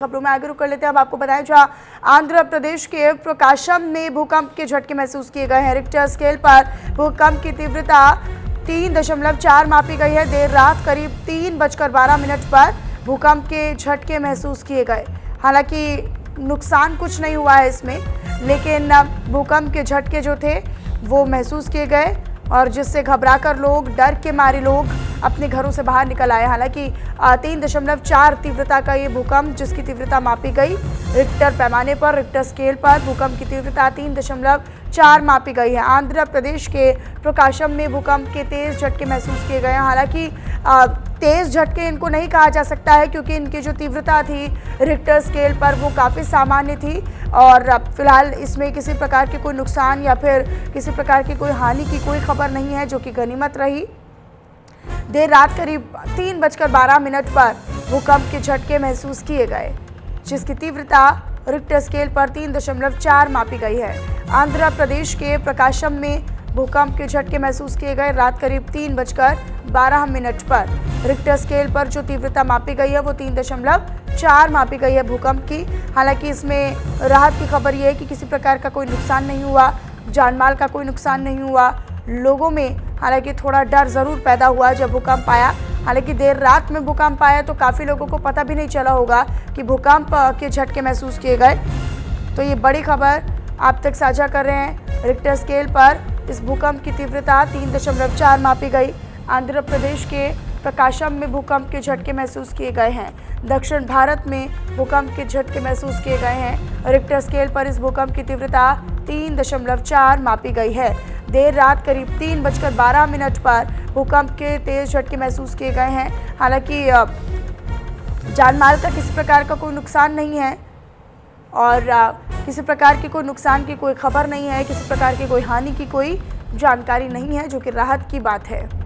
खबरों में आगे रुक कर लेते हैं। अब आपको बताएं, जहां आंध्र प्रदेश के प्रकाशम में भूकंप के झटके महसूस किए गए हैं। रिक्टर स्केल पर भूकंप की तीव्रता 3.4 मापी गई है। देर रात करीब 3:12 पर भूकंप के झटके महसूस किए गए। हालांकि नुकसान कुछ नहीं हुआ है इसमें, लेकिन भूकंप के झटके जो थे वो महसूस किए गए और जिससे घबराकर लोग, डर के मारे लोग अपने घरों से बाहर निकल आए। हालांकि 3.4 तीव्रता का ये भूकंप, जिसकी तीव्रता मापी गई रिक्टर पैमाने पर, रिक्टर स्केल पर भूकंप की तीव्रता 3.4 मापी गई है। आंध्र प्रदेश के प्रकाशम में भूकंप के तेज झटके महसूस किए गए हैं। हालांकि तेज झटके इनको नहीं कहा जा सकता है, क्योंकि इनकी जो तीव्रता थी रिक्टर स्केल पर वो काफ़ी सामान्य थी और फिलहाल इसमें किसी प्रकार के कोई नुकसान या फिर किसी प्रकार की कोई हानि की कोई खबर नहीं है, जो कि गनीमत रही। देर रात करीब 3:12 पर भूकंप के झटके महसूस किए गए, जिसकी तीव्रता रिक्टर स्केल पर 3.4 मापी गई है। आंध्र प्रदेश के प्रकाशम में भूकंप के झटके महसूस किए गए। रात करीब 3:12 पर रिक्टर स्केल पर जो तीव्रता मापी गई है वो 3.4 मापी गई है भूकंप की। हालांकि इसमें राहत की खबर ये है कि किसी प्रकार का कोई नुकसान नहीं हुआ, जानमाल का कोई नुकसान नहीं हुआ। लोगों में हालांकि थोड़ा डर ज़रूर पैदा हुआ जब भूकंप आया। हालांकि देर रात में भूकंप आया तो काफ़ी लोगों को पता भी नहीं चला होगा कि भूकंप के झटके महसूस किए गए। तो ये बड़ी खबर आप तक साझा कर रहे हैं। रिक्टर स्केल पर इस भूकंप की तीव्रता 3.4 मापी गई। आंध्र प्रदेश के प्रकाशम में भूकंप के झटके महसूस किए गए हैं। दक्षिण भारत में भूकंप के झटके महसूस किए गए हैं। रिक्टर स्केल पर इस भूकंप की तीव्रता 3.4 मापी गई है। देर रात करीब 3:12 पर भूकंप के तेज झटके महसूस किए गए हैं। हालांकि जानमाल का किसी प्रकार का कोई नुकसान नहीं है और किसी प्रकार की कोई नुकसान की कोई खबर नहीं है, किसी प्रकार की कोई हानि की कोई जानकारी नहीं है, जो कि राहत की बात है।